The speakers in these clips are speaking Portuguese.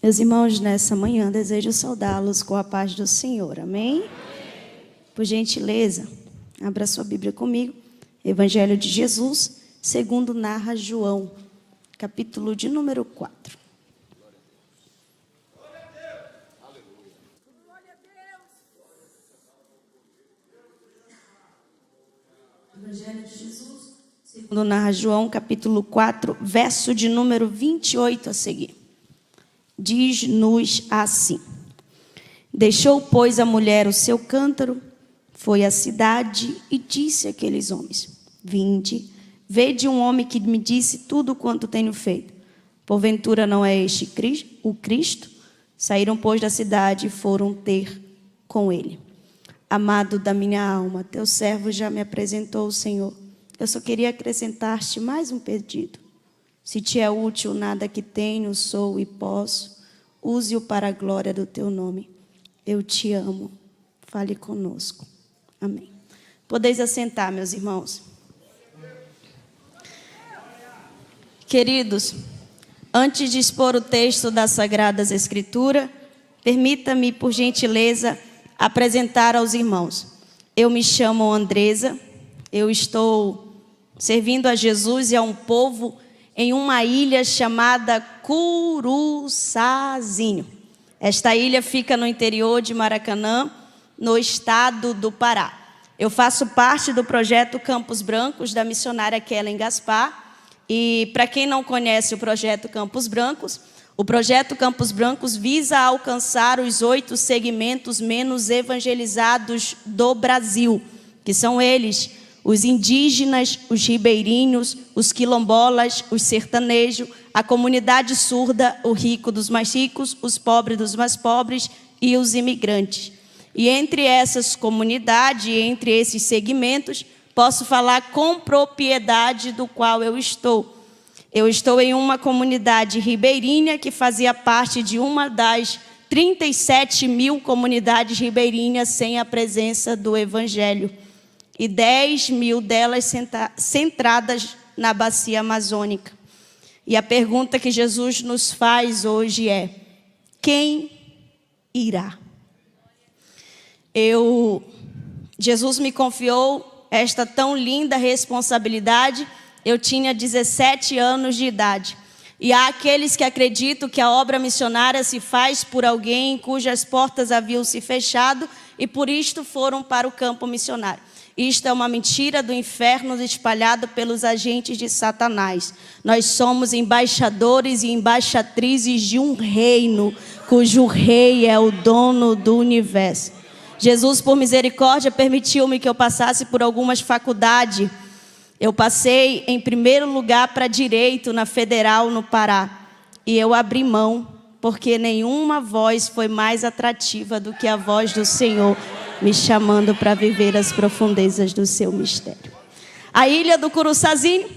Meus irmãos, nessa manhã desejo saudá-los com a paz do Senhor, amém? Por gentileza, abra sua Bíblia comigo. Evangelho de Jesus, segundo narra João, capítulo de número 4. Evangelho de Jesus, segundo narra João, capítulo 4, verso de número 28 a seguir. Diz-nos assim: deixou, pois, a mulher o seu cântaro, foi à cidade e disse àqueles homens: vinde, vede um homem que me disse tudo quanto tenho feito. Porventura não é este o Cristo? Saíram, pois, da cidade e foram ter com ele. Amado da minha alma, teu servo já me apresentou o Senhor. Eu só queria acrescentar-te mais um pedido. Se te é útil nada que tenho, sou e posso, use-o para a glória do teu nome. Eu te amo. Fale conosco. Amém. Podeis assentar, meus irmãos. Queridos, antes de expor o texto das Sagradas Escrituras, permita-me, por gentileza, apresentar aos irmãos. Eu me chamo Andreza, eu estou servindo a Jesus e a um povo em uma ilha chamada Curuçazinho. Esta ilha fica no interior de Maracanã, no estado do Pará. Eu faço parte do projeto Campos Brancos, da missionária Kellen Gaspar. E para quem não conhece o projeto Campos Brancos, o projeto Campos Brancos visa alcançar os 8 segmentos menos evangelizados do Brasil, que são eles: os indígenas, os ribeirinhos, os quilombolas, os sertanejos, a comunidade surda, o rico dos mais ricos, os pobres dos mais pobres e os imigrantes. E entre essas comunidades, entre esses segmentos, posso falar com propriedade do qual eu estou. Eu estou em uma comunidade ribeirinha que fazia parte de uma das 37 mil comunidades ribeirinhas sem a presença do Evangelho. E 10 mil delas centradas na bacia amazônica. E a pergunta que Jesus nos faz hoje é: quem irá? Jesus me confiou esta tão linda responsabilidade. Eu tinha 17 anos de idade. E há aqueles que acreditam que a obra missionária se faz por alguém cujas portas haviam se fechado e por isto foram para o campo missionário. Isto é uma mentira do inferno espalhada pelos agentes de Satanás. Nós somos embaixadores e embaixatrizes de um reino, cujo rei é o dono do universo. Jesus, por misericórdia, permitiu-me que eu passasse por algumas faculdades. Eu passei em primeiro lugar para Direito na Federal, no Pará. E eu abri mão, porque nenhuma voz foi mais atrativa do que a voz do Senhor, me chamando para viver as profundezas do seu mistério. A ilha do Curuçazinho,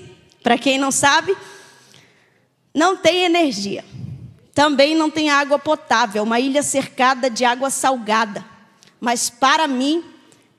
para quem não sabe, não tem energia. Também não tem água potável, uma ilha cercada de água salgada. Mas para mim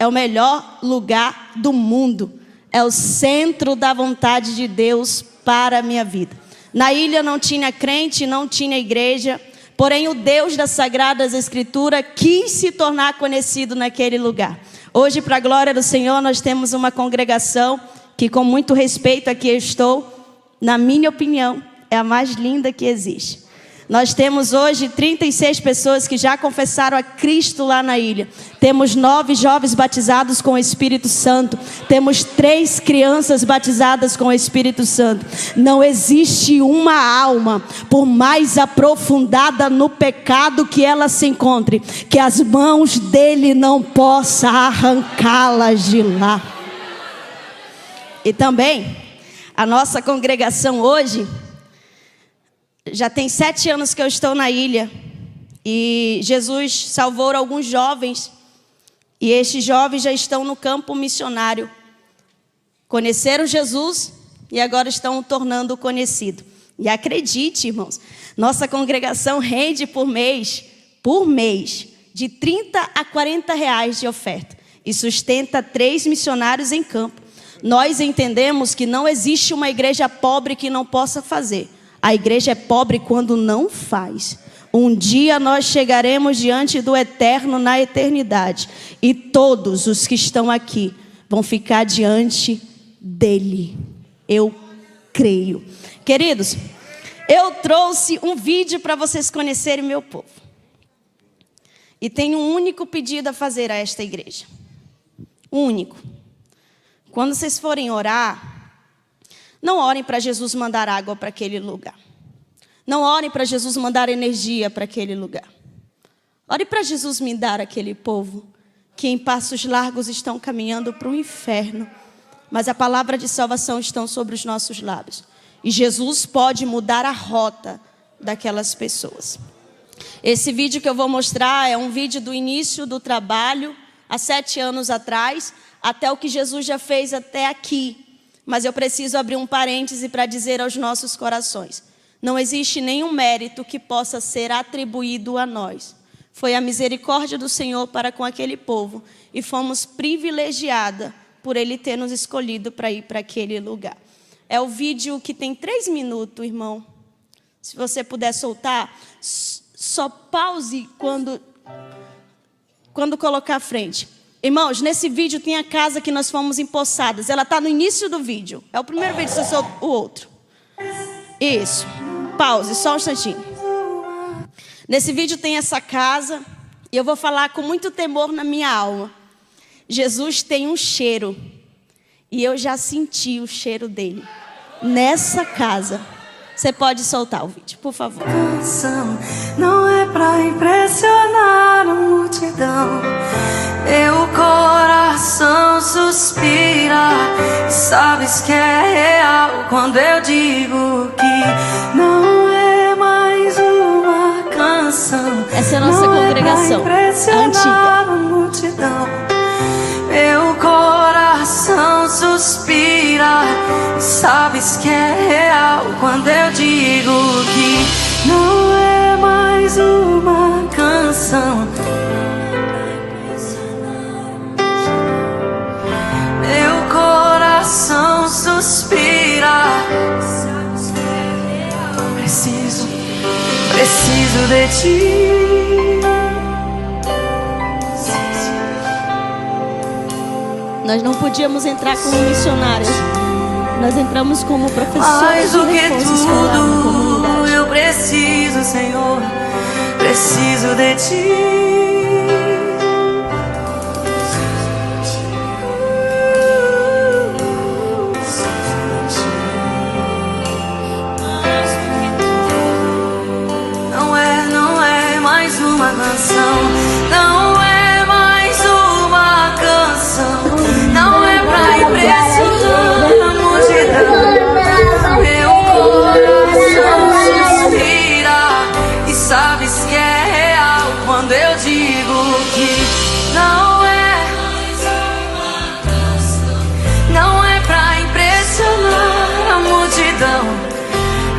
é o melhor lugar do mundo. É o centro da vontade de Deus para a minha vida. Na ilha não tinha crente, não tinha igreja. Porém, o Deus das Sagradas Escrituras quis se tornar conhecido naquele lugar. Hoje, para a glória do Senhor, nós temos uma congregação que, com muito respeito, aqui eu estou, na minha opinião, é a mais linda que existe. Nós temos hoje 36 pessoas que já confessaram a Cristo lá na ilha. Temos 9 jovens batizados com o Espírito Santo. Temos 3 crianças batizadas com o Espírito Santo. Não existe uma alma, por mais aprofundada no pecado que ela se encontre, que as mãos dele não possam arrancá-las de lá. E também, a nossa congregação hoje... Já tem 7 anos que eu estou na ilha e Jesus salvou alguns jovens e estes jovens já estão no campo missionário. Conheceram Jesus e agora estão o tornando conhecido. E acredite, irmãos, nossa congregação rende por mês, de 30 a 40 reais de oferta e sustenta 3 missionários em campo. Nós entendemos que não existe uma igreja pobre que não possa fazer. A igreja é pobre quando não faz. Um dia nós chegaremos diante do Eterno na eternidade. E todos os que estão aqui vão ficar diante dele. Eu creio. Queridos, eu trouxe um vídeo para vocês conhecerem meu povo. E tenho um único pedido a fazer a esta igreja. Único. Quando vocês forem orar, não orem para Jesus mandar água para aquele lugar. Não orem para Jesus mandar energia para aquele lugar. Ore para Jesus me dar aquele povo que em passos largos estão caminhando para o inferno. Mas a palavra de salvação está sobre os nossos lábios. E Jesus pode mudar a rota daquelas pessoas. Esse vídeo que eu vou mostrar é um vídeo do início do trabalho, há 7 anos atrás, até o que Jesus já fez até aqui. Mas eu preciso abrir um parêntese para dizer aos nossos corações. Não existe nenhum mérito que possa ser atribuído a nós. Foi a misericórdia do Senhor para com aquele povo. E fomos privilegiadas por Ele ter nos escolhido para ir para aquele lugar. É o vídeo que tem 3 minutos, irmão. Se você puder soltar, só pause quando colocar à frente. Irmãos, nesse vídeo tem a casa que nós fomos empossadas. Ela está no início do vídeo. É o primeiro vídeo, você solta o outro. Isso. Pause, só um instantinho. Nesse vídeo tem essa casa. E eu vou falar com muito temor na minha alma. Jesus tem um cheiro. E eu já senti o cheiro dele. Nessa casa. Você pode soltar o vídeo, por favor. Não é pra impressionar a multidão. Meu coração suspira. Sabes que é real quando eu digo que não é mais uma canção. Essa é a nossa congregação, a antiga. Multidão. Meu coração suspira. Sabes que é real quando eu digo que não é mais uma canção. Meu coração suspira. Preciso de ti. Nós não podíamos entrar como missionárias. Nós entramos como professores mais de do que reforço escolar na comunidade. tudo, eu preciso, Senhor. Preciso de ti. Não é mais uma canção. Não é mais uma canção. Não é pra impressionar a multidão. Meu coração suspira. E sabes que é real quando eu digo que não é mais uma canção. Não é pra impressionar a multidão.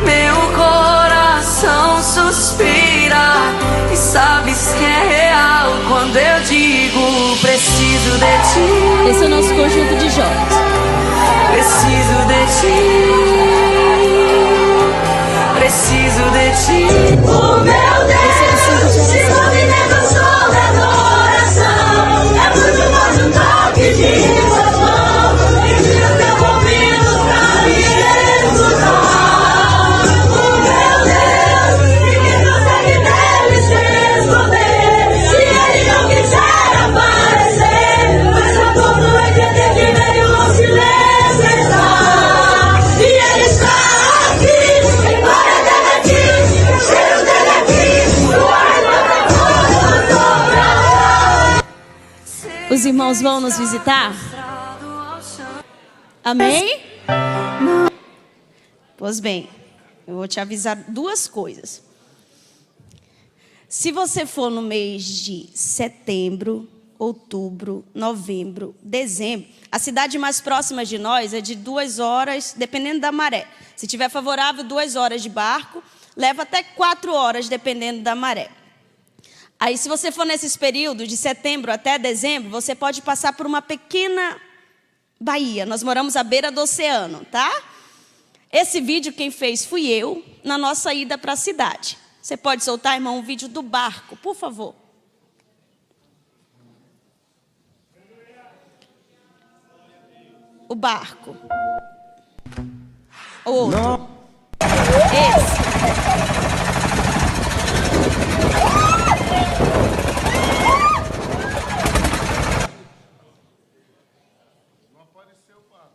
Meu coração suspira. E sabes que é real quando eu digo preciso de ti. Esse é o nosso conjunto de jovens. Preciso de ti. Preciso de ti. Oh meu Deus, se movimenta sobre a adoração. É muito mais um toque de suas mãos. E de teu ouvido pra me escutar. Oh meu Deus, ninguém consegue nele se esconder. Se ele não quiser aparecer, mas a todo entender que nenhum silêncio está. E ele está aqui, em glória dele aqui, o cheiro dele aqui, sua irmã sobra. Os irmãos vão nos visitar? Amém? Pois bem, eu vou te avisar 2 coisas. Se você for no mês de setembro, outubro, novembro, dezembro, a cidade mais próxima de nós é de 2 horas, dependendo da maré. Se tiver favorável, 2 horas de barco, leva até 4 horas, dependendo da maré. Aí, se você for nesses períodos, de setembro até dezembro, você pode passar por uma pequena baía. Nós moramos à beira do oceano, tá? Esse vídeo quem fez fui eu, na nossa ida para a cidade. Você pode soltar, irmão, um vídeo do barco, por favor. O barco. O outro. Não. Esse. Não apareceu o barco,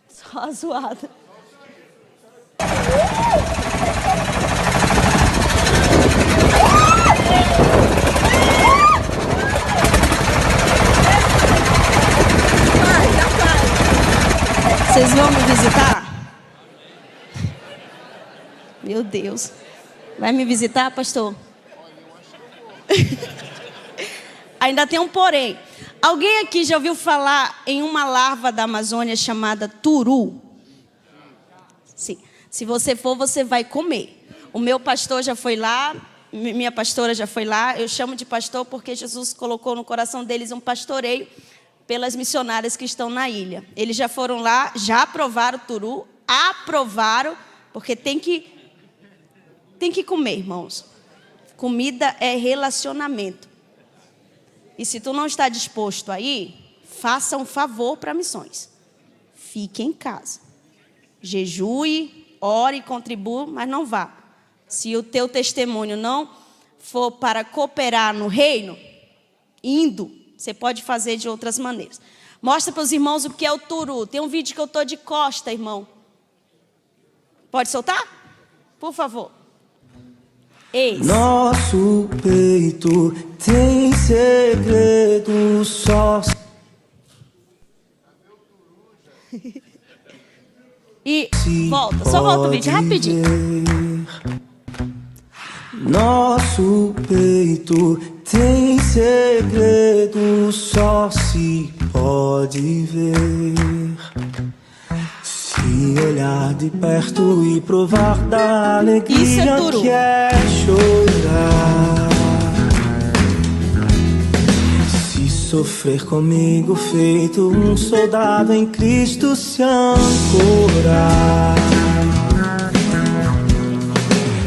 só a zoada. Vocês vão me visitar? Meu Deus. Vai me visitar, pastor? Ainda tem um porém. Alguém aqui já ouviu falar em uma larva da Amazônia chamada turu? Sim. Se você for, você vai comer. O meu pastor já foi lá, minha pastora já foi lá. Eu chamo de pastor porque Jesus colocou no coração deles um pastoreio pelas missionárias que estão na ilha. Eles já foram lá, já aprovaram o turu, aprovaram, porque tem que comer, irmãos. Comida é relacionamento. E se tu não está disposto a ir, faça um favor para missões. Fique em casa. Jejue, ore, contribua, mas não vá. Se o teu testemunho não for para cooperar no reino, indo, você pode fazer de outras maneiras. Mostra para os irmãos o que é o turu. Tem um vídeo que eu estou de costa, irmão. Pode soltar? Por favor. Eis. Nosso peito tem segredo só. E volta, só volta o vídeo rapidinho. Nosso peito tem segredo, só se pode ver. Se olhar de perto e provar da alegria que é chorar. Se sofrer comigo feito um soldado em Cristo se ancorar.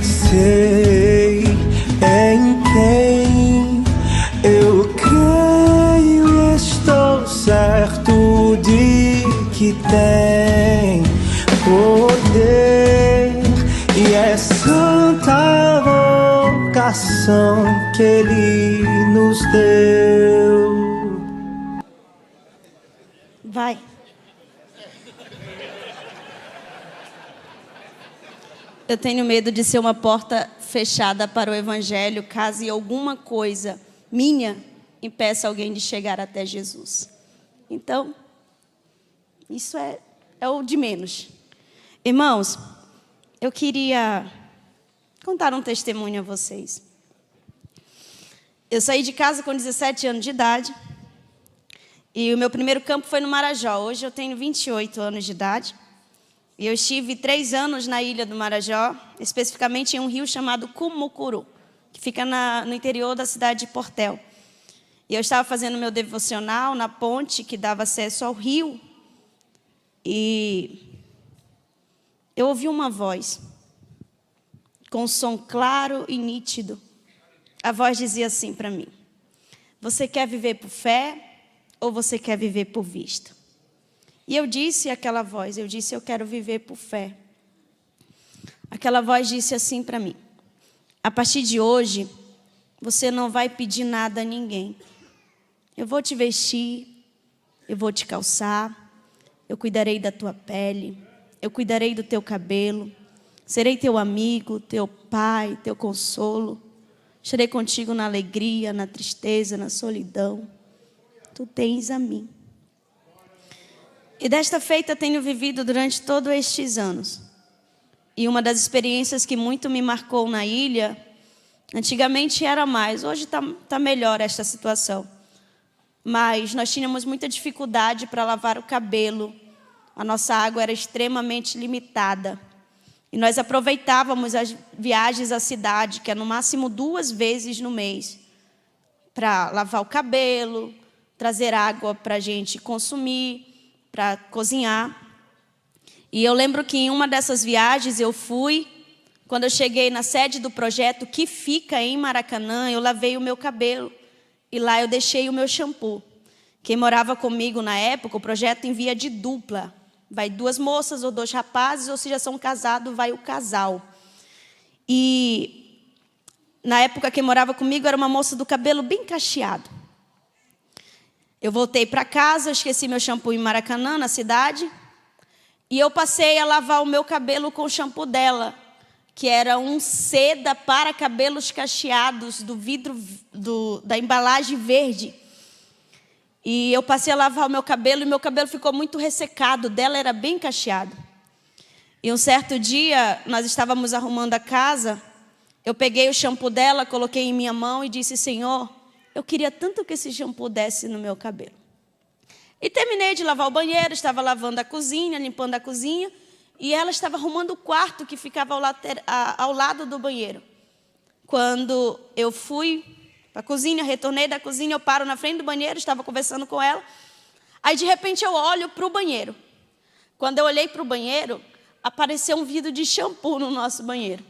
Sei em quem eu creio e estou certo de que tem poder e é santa vocação que Ele nos deu. Vai. Eu tenho medo de ser uma porta fechada para o Evangelho, caso alguma coisa minha impeça alguém de chegar até Jesus. Então, isso é o de menos. Irmãos, eu queria contar um testemunho a vocês. Eu saí de casa com 17 anos de idade e o meu primeiro campo foi no Marajó. Hoje eu tenho 28 anos de idade. E eu estive 3 anos na ilha do Marajó, especificamente em um rio chamado Cumucuru, que fica no interior da cidade de Portel. E eu estava fazendo meu devocional na ponte que dava acesso ao rio. E eu ouvi uma voz, com um som claro e nítido. A voz dizia assim para mim: você quer viver por fé ou você quer viver por vista? E eu disse àquela voz, eu quero viver por fé. Aquela voz disse assim para mim: a partir de hoje, você não vai pedir nada a ninguém. Eu vou te vestir, eu vou te calçar, eu cuidarei da tua pele, eu cuidarei do teu cabelo, serei teu amigo, teu pai, teu consolo. Estarei contigo na alegria, na tristeza, na solidão. Tu tens a mim. E desta feita tenho vivido durante todos estes anos. E uma das experiências que muito me marcou na ilha, antigamente era mais, hoje está melhor esta situação. Mas nós tínhamos muita dificuldade para lavar o cabelo. A nossa água era extremamente limitada. E nós aproveitávamos as viagens à cidade, que é no máximo 2 vezes no mês, para lavar o cabelo, trazer água para a gente consumir, para cozinhar. E eu lembro que em uma dessas viagens eu fui quando eu cheguei na sede do projeto, que fica em Maracanã, eu lavei o meu cabelo. E lá eu deixei o meu shampoo. Quem morava comigo na época, o projeto envia de dupla. Vai 2 moças ou 2 rapazes, ou se já são casados, vai o casal. E na época quem morava comigo era uma moça do cabelo bem cacheado. Eu voltei para casa, eu esqueci meu shampoo em Maracanã, na cidade. E eu passei a lavar o meu cabelo com o shampoo dela, que era um seda para cabelos cacheados, do vidro da embalagem verde. E eu passei a lavar o meu cabelo, e meu cabelo ficou muito ressecado, dela era bem cacheado. E um certo dia, nós estávamos arrumando a casa, eu peguei o shampoo dela, coloquei em minha mão e disse: Senhor, eu queria tanto que esse shampoo desse no meu cabelo. E terminei de lavar o banheiro, estava lavando a cozinha, limpando a cozinha, e ela estava arrumando o quarto que ficava ao lado do banheiro. Quando eu fui para a cozinha, retornei da cozinha, eu paro na frente do banheiro, estava conversando com ela. Aí, de repente, eu olho para o banheiro. Quando eu olhei para o banheiro, apareceu um vidro de shampoo no nosso banheiro.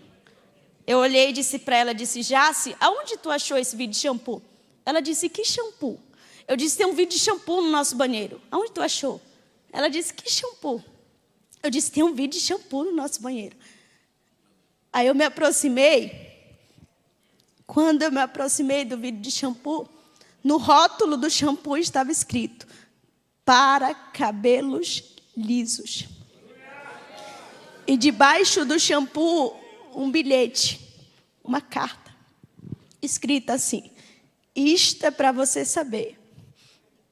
Eu olhei e disse para ela, disse: Jace, aonde tu achou esse vidro de shampoo? Ela disse: que shampoo? Eu disse: tem um vidro de shampoo no nosso banheiro. Aonde tu achou? Ela disse: que shampoo? Eu disse: tem um vidro de shampoo no nosso banheiro. Aí eu me aproximei. Quando eu me aproximei do vidro de shampoo, no rótulo do shampoo estava escrito: para cabelos lisos. E debaixo do shampoo, um bilhete, uma carta, escrita assim: isto é para você saber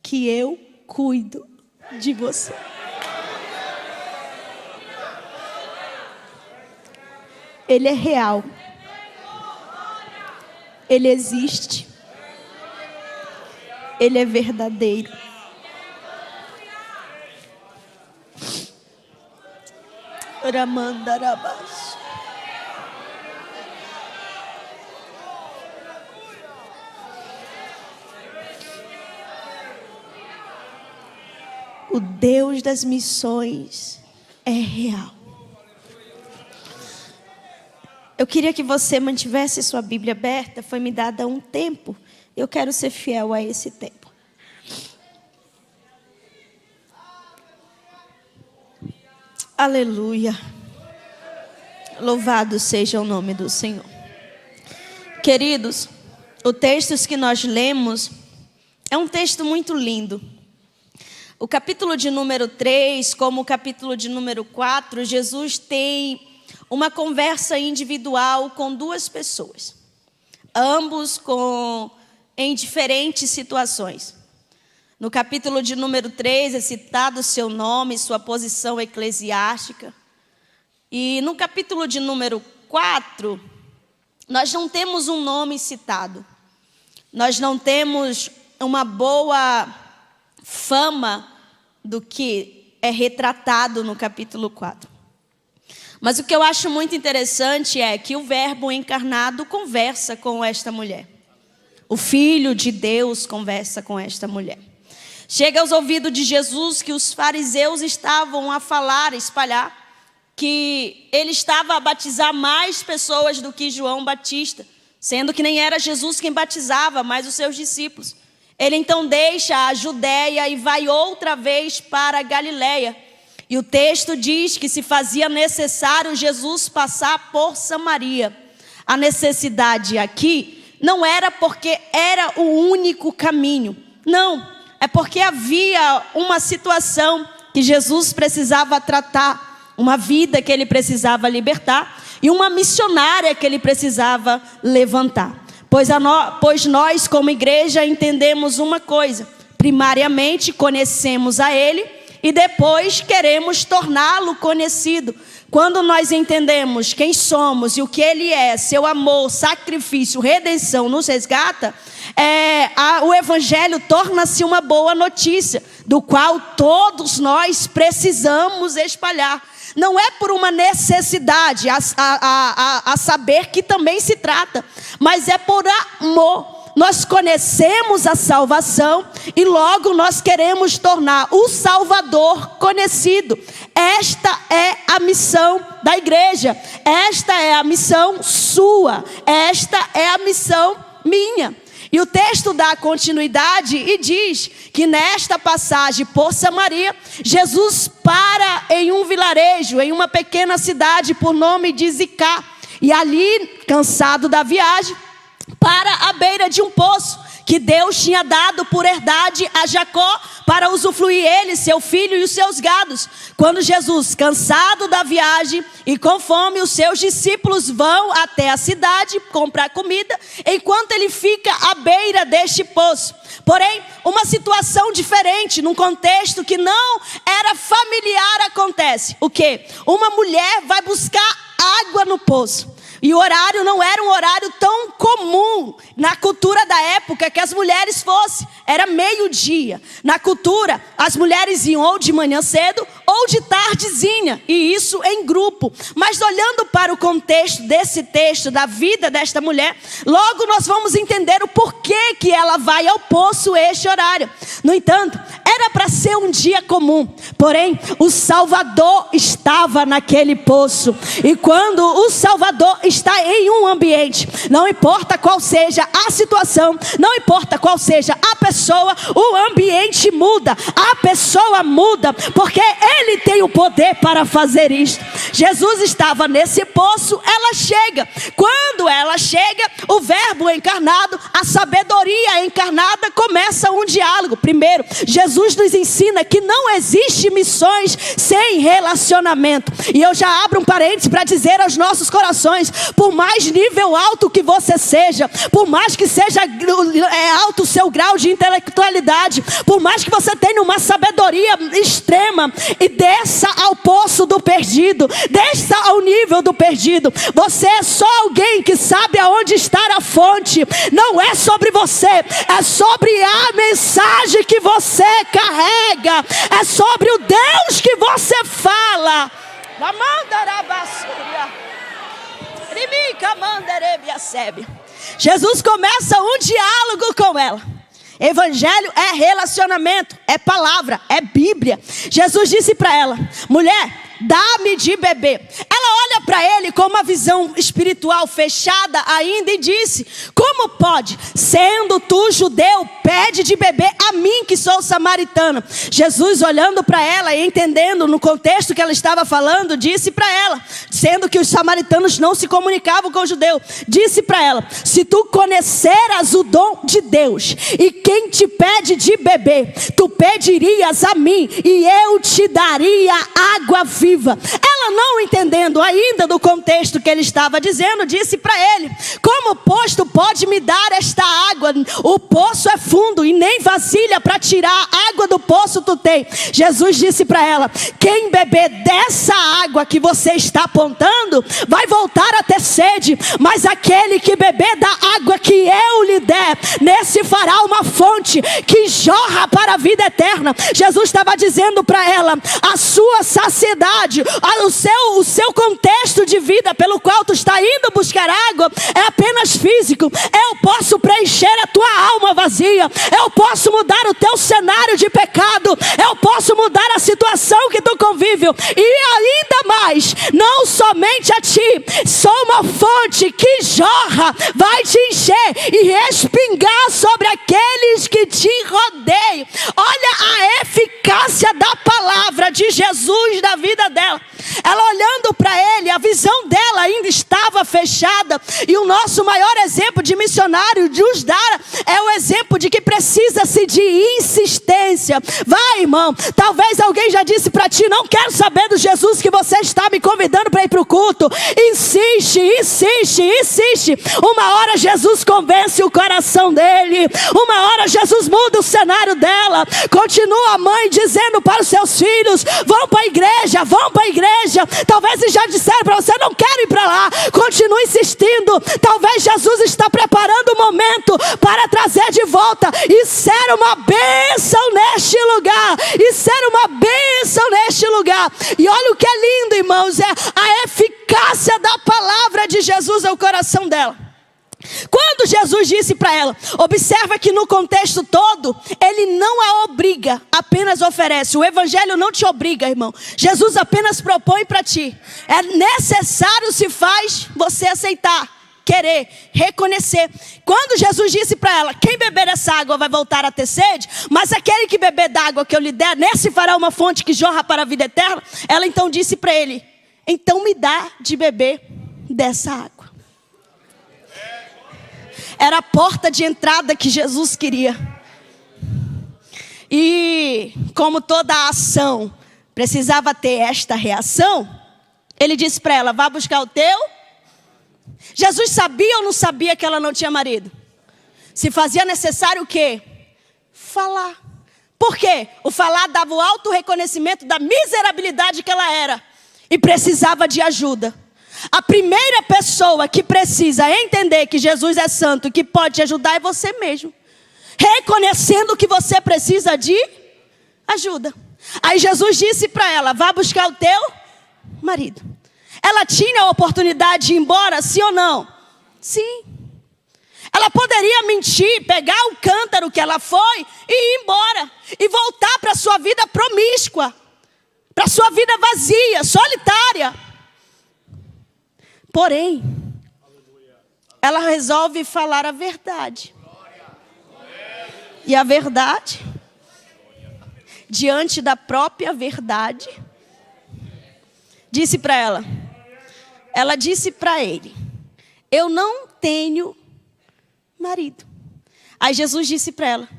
que eu cuido de você. Ele é real. Ele existe. Ele é verdadeiro. Ramandarabás. O Deus das missões é real. Eu queria que você mantivesse sua Bíblia aberta. Foi me dada um tempo. Eu quero ser fiel a esse tempo. Aleluia. Louvado seja o nome do Senhor. Queridos, o texto que nós lemos é um texto muito lindo. O capítulo de número 3, como o capítulo de número 4, Jesus tem uma conversa individual com 2 pessoas, ambos em diferentes situações. No capítulo de número 3 é citado seu nome, sua posição eclesiástica. E no capítulo de número 4, nós não temos um nome citado. Nós não temos uma boa fama do que é retratado no capítulo 4. Mas o que eu acho muito interessante é que o Verbo encarnado conversa com esta mulher. O Filho de Deus conversa com esta mulher. Chega aos ouvidos de Jesus que os fariseus estavam a falar, a espalhar, que ele estava a batizar mais pessoas do que João Batista, sendo que nem era Jesus quem batizava, mas os seus discípulos. Ele então deixa a Judéia e vai outra vez para a Galileia. E o texto diz que se fazia necessário Jesus passar por Samaria. A necessidade aqui não era porque era o único caminho. Não, é porque havia uma situação que Jesus precisava tratar, uma vida que ele precisava libertar e uma missionária que ele precisava levantar. Pois nós, como igreja, entendemos uma coisa: primariamente conhecemos a ele e depois queremos torná-lo conhecido. Quando nós entendemos quem somos e o que ele é, seu amor, sacrifício, redenção nos resgata, o Evangelho torna-se uma boa notícia, do qual todos nós precisamos espalhar. Não é por uma necessidade a saber que também se trata, mas é por amor. nós conhecemos a salvação e logo nós queremos tornar o Salvador conhecido. Esta é a missão da igreja. Esta é a missão sua. Esta é a missão minha. E o texto dá continuidade e diz que nesta passagem por Samaria, Jesus para em um vilarejo, em uma pequena cidade por nome de Zicá. E ali, cansado da viagem, para à beira de um poço que Deus tinha dado por herdade a Jacó para usufruir ele, seu filho e os seus gados. Quando Jesus, cansado da viagem e com fome, os seus discípulos vão até a cidade comprar comida, enquanto ele fica à beira deste poço. Porém, uma situação diferente, num contexto que não era familiar, acontece. O quê? Uma mulher vai buscar água no poço. E o horário não era um horário tão comum na cultura da época que as mulheres fossem. Era meio-dia. Na cultura, as mulheres iam ou de manhã cedo ou de tardezinha. E isso em grupo. Mas olhando para o contexto desse texto, da vida desta mulher, logo nós vamos entender o porquê que ela vai ao poço este horário. No entanto, era para ser um dia comum. Porém, o Salvador estava naquele poço. E quando o Salvador está em um ambiente, não importa qual seja a situação, não importa qual seja a pessoa, o ambiente muda, a pessoa muda, porque ele tem o poder para fazer isto. Jesus estava nesse poço, ela chega. Quando ela chega, o verbo encarnado, a sabedoria encarnada, começa um diálogo. Primeiro, Jesus nos ensina que não existe missões sem relacionamento. E eu já abro um parênteses para dizer aos nossos corações: por mais nível alto que você seja, por mais que seja alto o seu grau de intelectualidade, por mais que você tenha uma sabedoria extrema, e desça ao poço do perdido, desça ao nível do perdido, você é só alguém que sabe aonde está a fonte. Não é sobre você, é sobre a mensagem que você carrega, é sobre o Deus que você fala. Jesus começa um diálogo com ela. Evangelho é relacionamento, é palavra, é Bíblia. Jesus disse para ela: mulher, dá-me de beber. Ela olha para ele com uma visão espiritual fechada ainda e disse: como pode, sendo tu judeu, pede de beber a mim que sou samaritana? Jesus, olhando para ela e entendendo no contexto que ela estava falando, disse para ela, sendo que os samaritanos não se comunicavam com o judeu, disse para ela: se tu conheceras o dom de Deus e quem te pede de beber, tu pedirias a mim e eu te daria água viva. Ela, não entendendo ainda do contexto que ele estava dizendo, disse para ele: como, pois, tu pode me dar esta água? O poço é fundo e nem vasilha para tirar a água do poço tu tem. Jesus disse para ela: quem beber dessa água que você está apontando vai voltar a ter sede, mas aquele que beber da água que eu lhe der, nesse fará uma fonte que jorra para a vida eterna. Jesus estava dizendo para ela: a sua saciedade, o seu contexto de vida pelo qual tu está indo buscar água é apenas físico. Eu posso preencher a tua alma vazia, eu posso mudar o teu cenário de pecado, eu posso mudar a situação que tu convive, e ainda mais, não somente a ti, sou uma fonte que jorra, vai te encher e respingar sobre aqueles que te rodeiam. Olha a eficácia da palavra de Jesus na vida dela. Ela olhando para ele, a visão dela ainda estava fechada. E o nosso maior exemplo de missionário de nos dar é o exemplo de que precisa-se de insistência. Vai, irmão, talvez alguém já disse para ti: não quero saber do Jesus que você está me convidando para ir para o culto. Insiste, insiste, insiste. Uma hora Jesus convence o coração dele, uma hora Jesus muda o cenário dela. Continua a mãe dizendo para os seus filhos: vão para a igreja, vão para a igreja. Talvez eles já disseram para você: não quero ir para lá. Continue insistindo. Talvez Jesus está preparando o momento para trazer de volta e ser uma bênção neste lugar, e ser uma bênção neste lugar. E olha o que é lindo, irmãos, é a eficácia da palavra de Jesus ao coração dela. Quando Jesus disse para ela, observa que no contexto todo, ele não a obriga, apenas oferece. O evangelho não te obriga, irmão. Jesus apenas propõe para ti. É necessário se faz você aceitar, querer, reconhecer. Quando Jesus disse para ela, quem beber essa água vai voltar a ter sede, mas aquele que beber da água que eu lhe der, nesse fará uma fonte que jorra para a vida eterna. Ela então disse para ele, então me dá de beber dessa água. Era a porta de entrada que Jesus queria. E como toda ação precisava ter esta reação, ele disse para ela, vá buscar o teu. Jesus sabia ou não sabia que ela não tinha marido? Se fazia necessário o quê? Falar. Por quê? O falar dava o auto-reconhecimento da miserabilidade que ela era. E precisava de ajuda. A primeira pessoa que precisa entender que Jesus é santo e que pode te ajudar é você mesmo. Reconhecendo que você precisa de ajuda. Aí Jesus disse para ela, vá buscar o teu marido. Ela tinha a oportunidade de ir embora, sim ou não? Sim. Ela poderia mentir, pegar o cântaro que ela foi e ir embora. E voltar para a sua vida promíscua. Para a sua vida vazia, solitária. Porém, ela resolve falar a verdade. E a verdade, diante da própria verdade, disse para ela. Ela disse para ele, eu não tenho marido. Aí Jesus disse para ela,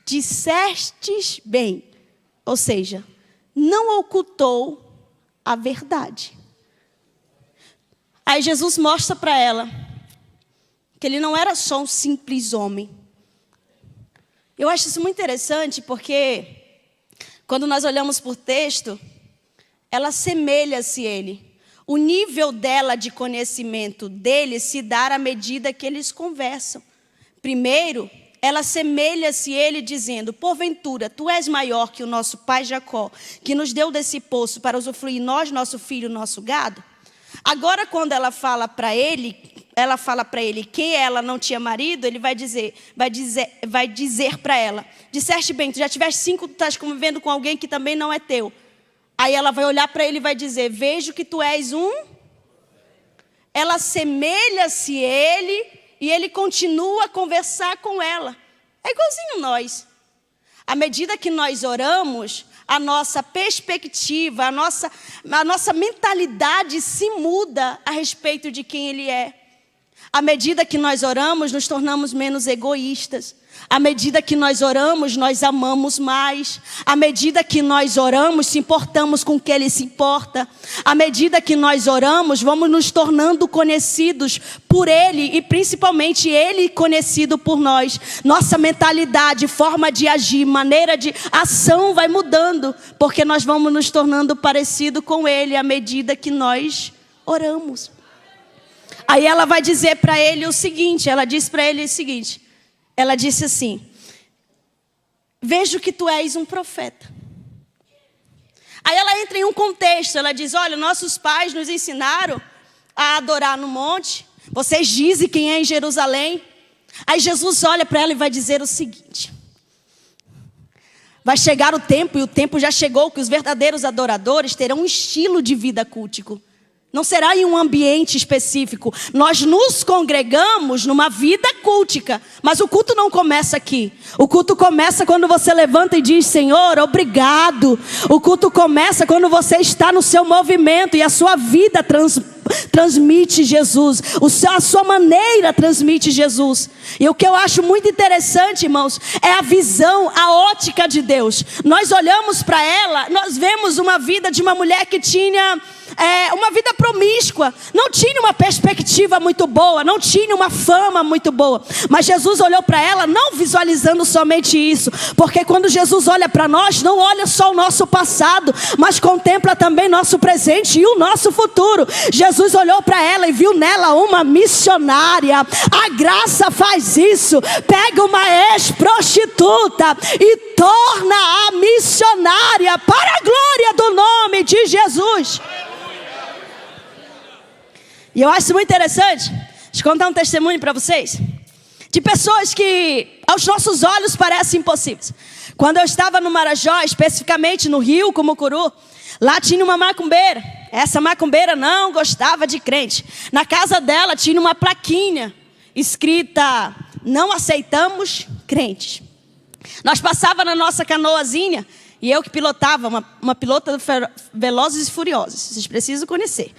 dissestes bem. Ou seja, não ocultou a verdade. Aí Jesus mostra para ela que ele não era só um simples homem. Eu acho isso muito interessante porque quando nós olhamos por texto, ela assemelha-se a ele. O nível dela de conhecimento dele se dá à medida que eles conversam. Primeiro, ela assemelha-se a ele dizendo, porventura, tu és maior que o nosso pai Jacó, que nos deu desse poço para usufruir nós, nosso filho, nosso gado? Agora, quando ela fala para ele que ela não tinha marido, ele vai dizer para ela, disseste bem, tu já tiveste 5, tu estás convivendo com alguém que também não é teu. Aí ela vai olhar para ele e vai dizer, vejo que tu és um. Ela assemelha-se a ele e ele continua a conversar com ela. É igualzinho nós. À medida que nós oramos, a nossa perspectiva, a nossa mentalidade se muda a respeito de quem Ele é. À medida que nós oramos, nos tornamos menos egoístas. À medida que nós oramos, nós amamos mais. À medida que nós oramos, se importamos com o que Ele se importa. À medida que nós oramos, vamos nos tornando conhecidos por Ele e principalmente Ele conhecido por nós. Nossa mentalidade, forma de agir, maneira de ação vai mudando, porque nós vamos nos tornando parecido com Ele à medida que nós oramos. Aí ela vai dizer para ele o seguinte, ela disse para ele o seguinte, ela disse assim, vejo que tu és um profeta. Aí ela entra em um contexto, ela diz, olha, nossos pais nos ensinaram a adorar no monte, vocês dizem quem é em Jerusalém. Aí Jesus olha para ela e vai dizer o seguinte, vai chegar o tempo, e o tempo já chegou, que os verdadeiros adoradores terão um estilo de vida cultico. Não será em um ambiente específico. Nós nos congregamos numa vida cultica. Mas o culto não começa aqui. O culto começa quando você levanta e diz, Senhor, obrigado. O culto começa quando você está no seu movimento e a sua vida transmite Jesus. A sua maneira transmite Jesus. E o que eu acho muito interessante, irmãos, é a visão, a ótica de Deus. Nós olhamos para ela, nós vemos uma vida de uma mulher que tinha... uma vida promíscua, não tinha uma perspectiva muito boa, não tinha uma fama muito boa, mas Jesus olhou para ela não visualizando somente isso, porque quando Jesus olha para nós, não olha só o nosso passado, mas contempla também nosso presente e o nosso futuro. Jesus olhou para ela e viu nela uma missionária. A graça faz isso, pega uma ex-prostituta e torna-a missionária para a glória do nome de Jesus. E eu acho muito interessante, Deixa eu contar um testemunho para vocês. De pessoas que aos nossos olhos parecem impossíveis. Quando eu estava no Marajó, especificamente no Rio, Cumucuru, lá tinha uma macumbeira. Essa macumbeira não gostava de crente. Na casa dela tinha uma plaquinha escrita: não aceitamos crentes. Nós passava na nossa canoazinha, e eu que pilotava, uma pilota Velozes e Furiosos. Vocês precisam conhecer.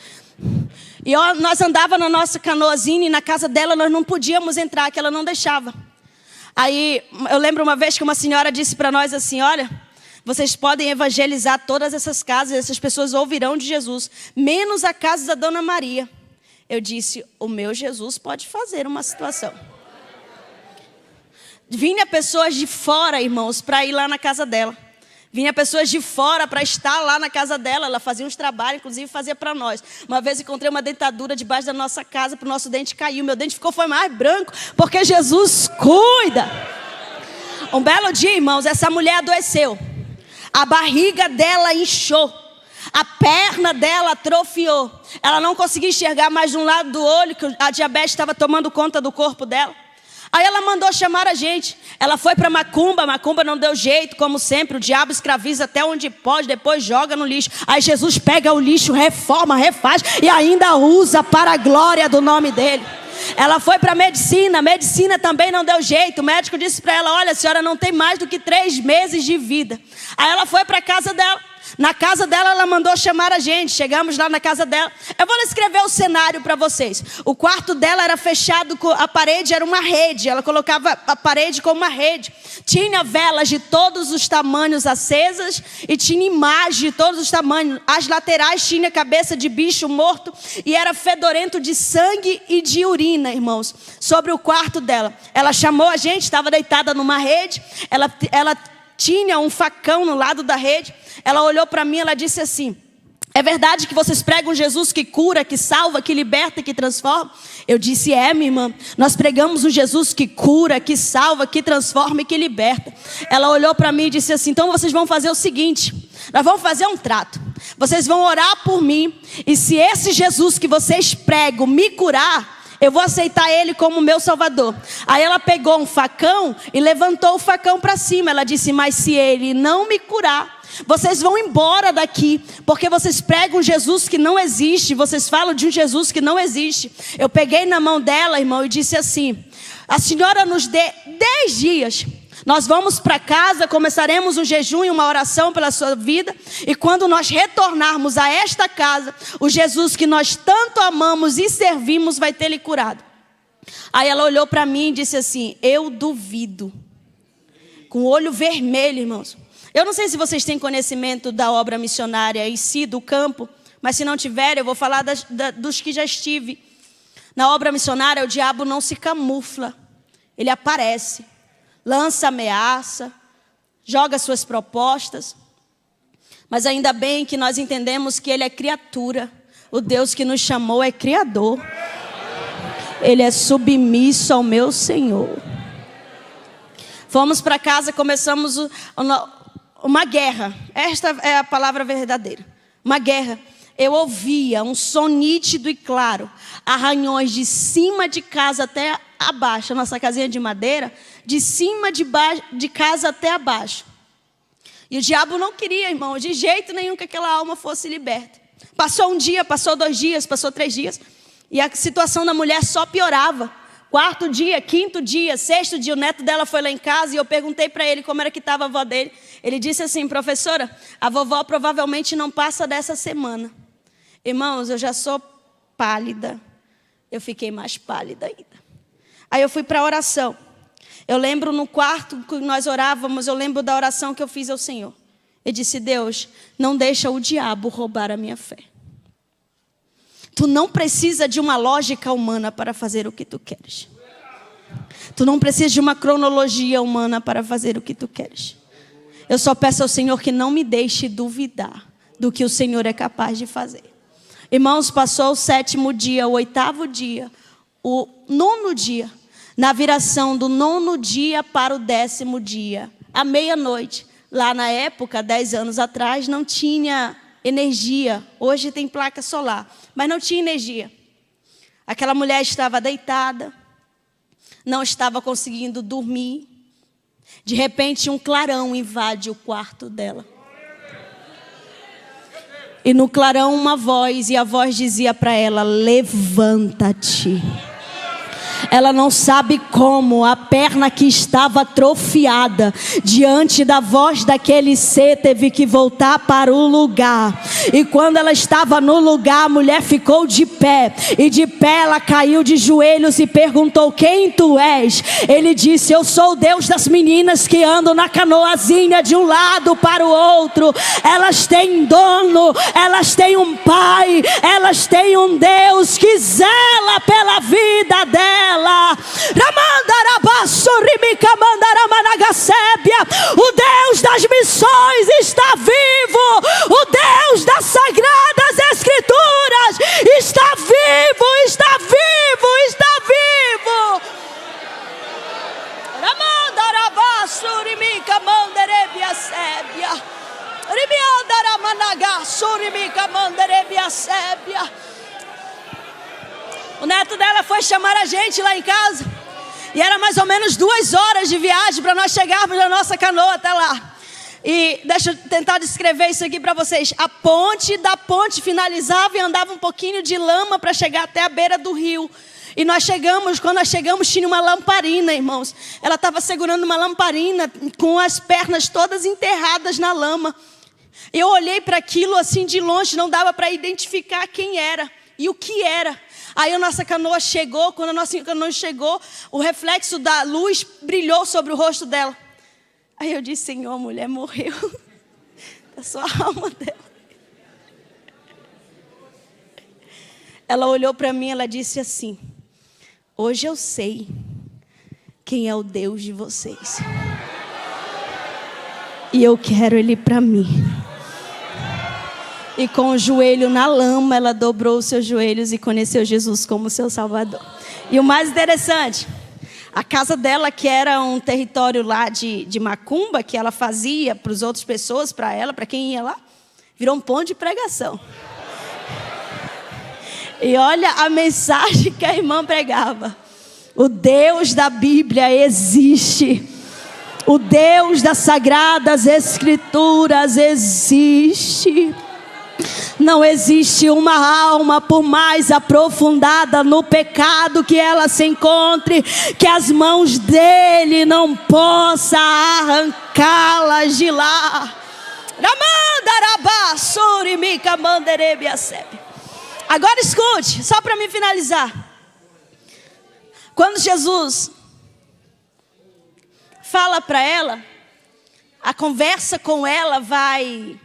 E nós andava na nossa canoazinha e na casa dela nós não podíamos entrar, que ela não deixava. Aí eu lembro uma vez que uma senhora disse para nós assim: olha, vocês podem evangelizar todas essas casas, essas pessoas ouvirão de Jesus, menos a casa da Dona Maria. Eu disse: o meu Jesus pode fazer uma situação. Vinha pessoas de fora, irmãos, para ir lá na casa dela. Vinha pessoas de fora para estar lá na casa dela. Ela fazia uns trabalhos, inclusive fazia para nós. Uma vez encontrei uma dentadura debaixo da nossa casa, para o nosso dente caiu. Meu dente foi mais branco, porque Jesus cuida. Um belo dia, irmãos, essa mulher adoeceu. A barriga dela inchou. A perna dela atrofiou. Ela não conseguia enxergar mais de um lado do olho, que a diabetes estava tomando conta do corpo dela. Aí ela mandou chamar a gente. Ela foi para macumba, a macumba não deu jeito, como sempre. O diabo escraviza até onde pode, depois joga no lixo. Aí Jesus pega o lixo, reforma, refaz e ainda usa para a glória do nome dele. Ela foi para a medicina também não deu jeito. O médico disse para ela: olha, a senhora não tem mais do que 3 meses de vida. Aí ela foi para a casa dela. Na casa dela, ela mandou chamar a gente. Chegamos lá na casa dela. Eu vou escrever o cenário para vocês. O quarto dela era fechado, a parede era uma rede. Ela colocava a parede como uma rede. Tinha velas de todos os tamanhos acesas e tinha imagens de todos os tamanhos. As laterais tinha cabeça de bicho morto e era fedorento de sangue e de urina, irmãos, sobre o quarto dela. Ela chamou a gente, estava deitada numa rede. Ela tinha um facão no lado da rede. Ela olhou para mim, ela disse assim: é verdade que vocês pregam Jesus que cura, que salva, que liberta, que transforma? Eu disse: minha irmã, nós pregamos um Jesus que cura, que salva, que transforma e que liberta. Ela olhou para mim e disse assim: então vocês vão fazer o seguinte, nós vamos fazer um trato. Vocês vão orar por mim, e se esse Jesus que vocês pregam me curar, eu vou aceitar ele como meu salvador. Aí ela pegou um facão e levantou o facão para cima. Ela disse: mas se ele não me curar, vocês vão embora daqui, porque vocês pregam um Jesus que não existe. Vocês falam de um Jesus que não existe. Eu peguei na mão dela, irmão, e disse assim: a senhora nos dê 10 dias. Nós vamos para casa, começaremos um jejum e uma oração pela sua vida. E quando nós retornarmos a esta casa, o Jesus que nós tanto amamos e servimos vai ter lhe curado. Aí ela olhou para mim e disse assim: eu duvido. Com o olho vermelho, irmãos. Eu não sei se vocês têm conhecimento da obra missionária em si, do campo. Mas se não tiverem, eu vou falar dos que já estive. Na obra missionária, o diabo não se camufla. Ele aparece. Lança ameaça, joga suas propostas. Mas ainda bem que nós entendemos que ele é criatura. O Deus que nos chamou é criador. Ele é submisso ao meu Senhor. Fomos para casa, começamos uma guerra. Esta é a palavra verdadeira. Uma guerra. Eu ouvia um som nítido e claro. Arranhões de cima de casa até abaixo. A nossa casinha de madeira. De cima de casa até abaixo. E o diabo não queria, irmão, de jeito nenhum que aquela alma fosse liberta. Passou um dia, passou 2 dias, passou 3 dias. E a situação da mulher só piorava. 4º dia, 5º dia, 6º dia, o neto dela foi lá em casa e eu perguntei para ele como era que estava a avó dele. Ele disse assim: professora, a vovó provavelmente não passa dessa semana. Irmãos, eu já sou pálida. Eu fiquei mais pálida ainda. Aí eu fui para a oração. Eu lembro no quarto que nós orávamos, eu lembro da oração que eu fiz ao Senhor. Eu disse: Deus, não deixa o diabo roubar a minha fé. Tu não precisa de uma lógica humana para fazer o que tu queres. Tu não precisa de uma cronologia humana para fazer o que tu queres. Eu só peço ao Senhor que não me deixe duvidar do que o Senhor é capaz de fazer. Irmãos, passou o 7º dia, o 8º dia, o 9º dia. Na viração do 9º dia para o 10º dia, à meia-noite. Lá na época, 10 anos atrás, não tinha energia. Hoje tem placa solar, mas não tinha energia. Aquela mulher estava deitada, não estava conseguindo dormir. De repente, um clarão invade o quarto dela. E no clarão uma voz, e a voz dizia para ela: levanta-te. Ela não sabe como a perna que estava atrofiada diante da voz daquele ser teve que voltar para o lugar. E quando ela estava no lugar, a mulher ficou de pé. E de pé ela caiu de joelhos e perguntou: quem tu és? Ele disse: eu sou o Deus das meninas que andam na canoazinha de um lado para o outro. Elas têm dono, elas têm um pai, elas têm um Deus que zela pela vida dela. O Deus das missões está vivo. O Deus das sagradas escrituras está vivo, está vivo, está vivo. O neto dela foi chamar a gente lá em casa. E era mais ou menos 2 horas de viagem para nós chegarmos na nossa canoa até lá. E deixa eu tentar descrever isso aqui para vocês. A ponte da ponte finalizava e andava um pouquinho de lama para chegar até a beira do rio. E nós chegamos, quando nós chegamos tinha uma lamparina, irmãos. Ela estava segurando uma lamparina com as pernas todas enterradas na lama. Eu olhei para aquilo assim de longe, não dava para identificar quem era e o que era. Aí a nossa canoa chegou, quando a nossa canoa chegou, o reflexo da luz brilhou sobre o rosto dela. Aí eu disse: Senhor, a mulher morreu. É só a alma dela. Ela olhou para mim, ela disse assim: hoje eu sei quem é o Deus de vocês. E eu quero Ele para mim. E com o joelho na lama, ela dobrou os seus joelhos e conheceu Jesus como seu Salvador. E o mais interessante, a casa dela, que era um território lá de macumba, que ela fazia para as outras pessoas, para ela, para quem ia lá, virou um ponto de pregação. E olha a mensagem que a irmã pregava: o Deus da Bíblia existe. O Deus das sagradas escrituras existe. Não existe uma alma, por mais aprofundada no pecado que ela se encontre, que as mãos dele não possam arrancá-las de lá. Agora escute, só para me finalizar. Quando Jesus fala para ela, a conversa com ela vai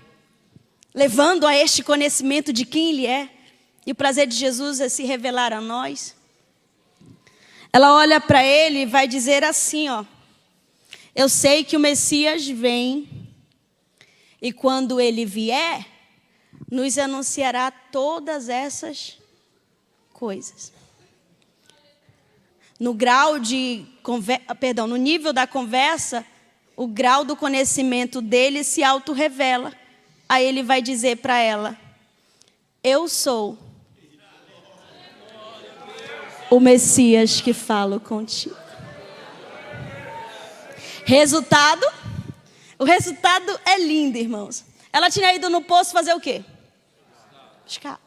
levando a este conhecimento de quem Ele é. E o prazer de Jesus é se revelar a nós. Ela olha para ele e vai dizer assim, ó: eu sei que o Messias vem, e quando Ele vier, nos anunciará todas essas coisas. No nível da conversa, o grau do conhecimento dele se auto-revela. Aí ele vai dizer para ela: eu sou o Messias que falo contigo. O resultado é lindo, irmãos. Ela tinha ido no poço fazer o quê? Pescar.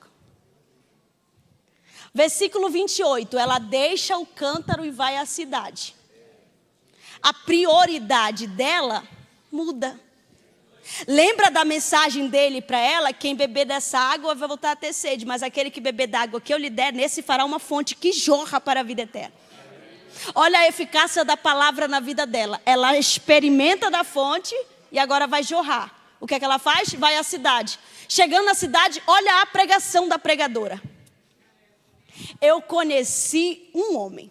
Versículo 28, ela deixa o cântaro e vai à cidade. A prioridade dela muda. Lembra da mensagem dele para ela? Quem beber dessa água vai voltar a ter sede, mas aquele que beber da água que eu lhe der, nesse fará uma fonte que jorra para a vida eterna. Olha a eficácia da palavra na vida dela. Ela experimenta da fonte e agora vai jorrar. O que é que ela faz? Vai à cidade. Chegando na cidade, olha a pregação da pregadora. Eu conheci um homem.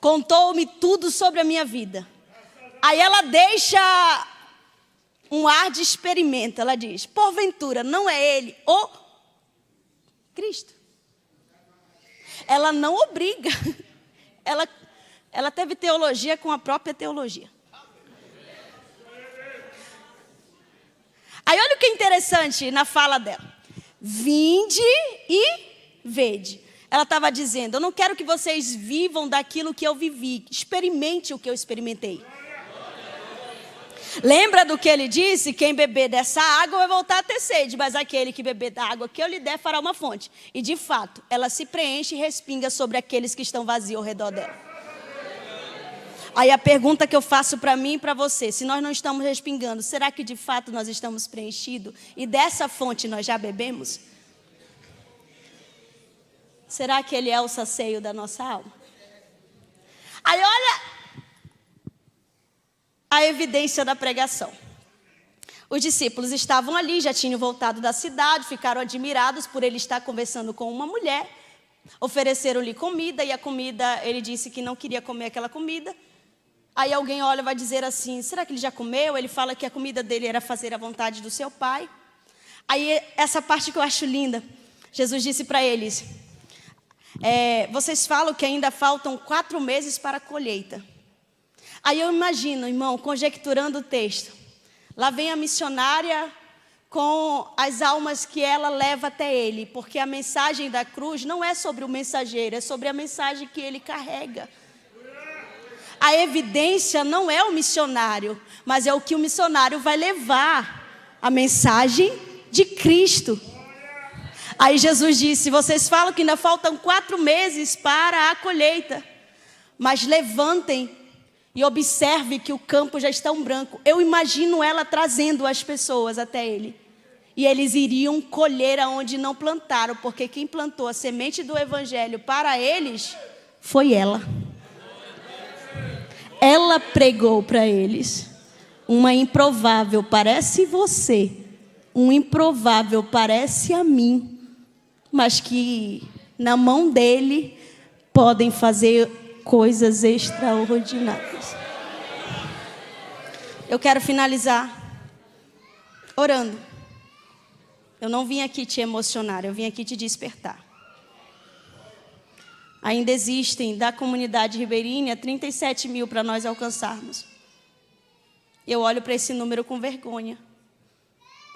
Contou-me tudo sobre a minha vida. Aí ela deixa um ar de experimento. Ela diz: porventura, não é ele o Cristo? Ela não obriga. Ela teve teologia com a própria teologia. Aí olha o que é interessante na fala dela. Vinde e vede. Ela estava dizendo, eu não quero que vocês vivam daquilo que eu vivi. Experimente o que eu experimentei. Lembra do que ele disse? Quem beber dessa água vai voltar a ter sede, mas aquele que beber da água que eu lhe der fará uma fonte. E de fato, ela se preenche e respinga sobre aqueles que estão vazios ao redor dela. Aí a pergunta que eu faço para mim e para você, se nós não estamos respingando, será que de fato nós estamos preenchidos? E dessa fonte nós já bebemos? Será que ele é o sacio da nossa alma? Aí olha a evidência da pregação. Os discípulos estavam ali, já tinham voltado da cidade, ficaram admirados por ele estar conversando com uma mulher. Ofereceram-lhe comida e a comida, ele disse que não queria comer aquela comida. Aí alguém olha e vai dizer assim, será que ele já comeu? Ele fala que a comida dele era fazer a vontade do seu pai. Aí essa parte que eu acho linda, Jesus disse para eles, vocês falam que ainda faltam 4 meses para a colheita. Aí eu imagino, irmão, conjecturando o texto. Lá vem a missionária com as almas que ela leva até ele. Porque a mensagem da cruz não é sobre o mensageiro, é sobre a mensagem que ele carrega. A evidência não é o missionário, mas é o que o missionário vai levar. A mensagem de Cristo. Aí Jesus disse, vocês falam que ainda faltam 4 meses para a colheita. Mas levantem e observe que o campo já está branco. Eu imagino ela trazendo as pessoas até ele. E eles iriam colher aonde não plantaram. Porque quem plantou a semente do Evangelho para eles foi ela. Ela pregou para eles. Uma improvável parece você. Um improvável parece a mim. Mas que na mão dele podem fazer coisas extraordinárias. Eu quero finalizar orando. Eu não vim aqui te emocionar, eu vim aqui te despertar. Ainda existem da comunidade ribeirinha 37 mil para nós alcançarmos. Eu olho para esse número com vergonha,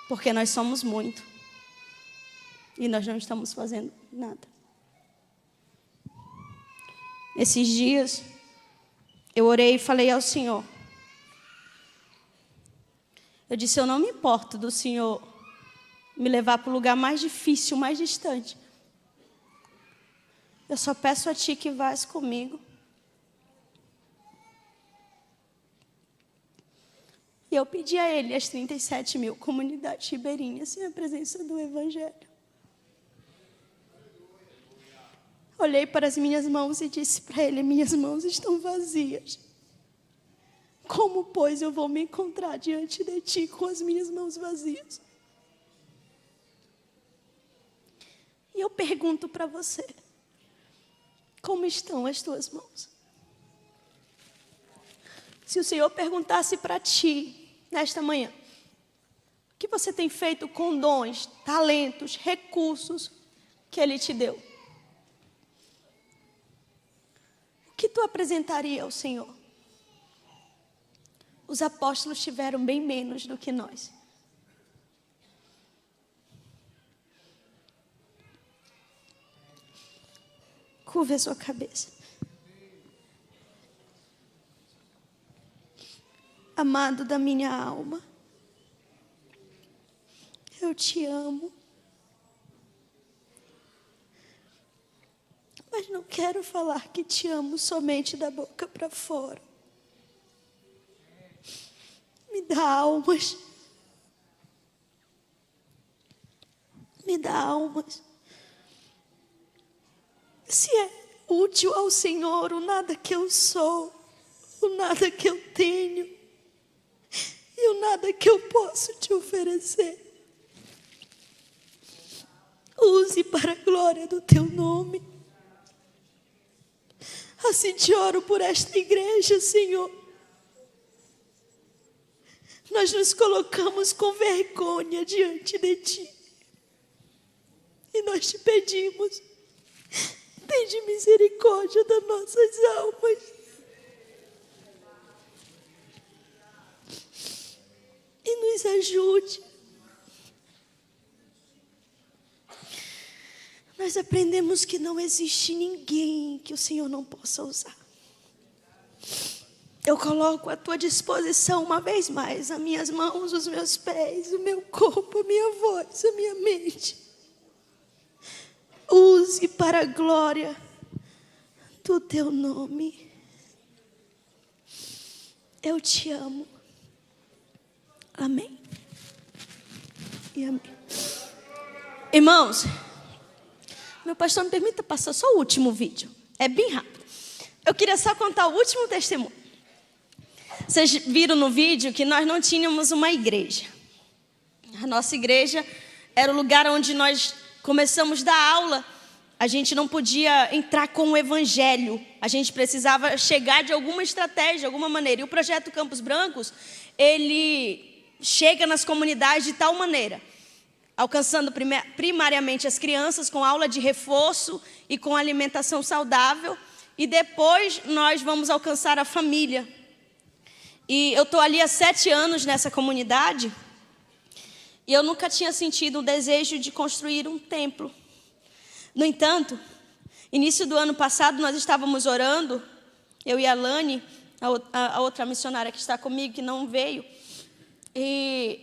porque nós somos muito e nós não estamos fazendo nada. Esses dias, eu orei e falei ao Senhor. Eu disse, eu não me importo do Senhor me levar para o lugar mais difícil, mais distante. Eu só peço a Ti que vás comigo. E eu pedi a Ele as 37 mil comunidades ribeirinhas em a presença do Evangelho. Olhei para as minhas mãos e disse para Ele, minhas mãos estão vazias. Como, pois, eu vou me encontrar diante de Ti com as minhas mãos vazias? E eu pergunto para você, como estão as tuas mãos? Se o Senhor perguntasse para ti, nesta manhã, o que você tem feito com dons, talentos, recursos que Ele te deu? O que tu apresentaria ao Senhor? Os apóstolos tiveram bem menos do que nós. Curva a sua cabeça. Amado da minha alma, eu te amo. Mas não quero falar que te amo somente da boca para fora. Me dá almas. Me dá almas. Se é útil ao Senhor o nada que eu sou, o nada que eu tenho e o nada que eu posso te oferecer. Use para a glória do Teu nome. Assim te oro por esta igreja, Senhor. Nós nos colocamos com vergonha diante de Ti. E nós te pedimos, tende misericórdia das nossas almas. E nos ajude nós aprendemos que não existe ninguém que o Senhor não possa usar. Eu coloco à tua disposição uma vez mais as minhas mãos, os meus pés, o meu corpo, a minha voz, a minha mente. Use para a glória do teu nome. Eu te amo. Amém. E amém. Irmãos, meu pastor me permita passar só o último vídeo. É bem rápido. Eu queria só contar o último testemunho. Vocês viram no vídeo que nós não tínhamos uma igreja. A nossa igreja era o lugar onde nós começamos a dar aula. A gente não podia entrar com o Evangelho. A gente precisava chegar de alguma estratégia, de alguma maneira. E o projeto Campos Brancos, ele chega nas comunidades de tal maneira, alcançando primariamente as crianças com aula de reforço e com alimentação saudável. E depois nós vamos alcançar a família. E eu estou ali há 7 anos nessa comunidade. E eu nunca tinha sentido o desejo de construir um templo. No entanto, início do ano passado nós estávamos orando, eu e a Lani, a outra missionária que está comigo, que não veio. E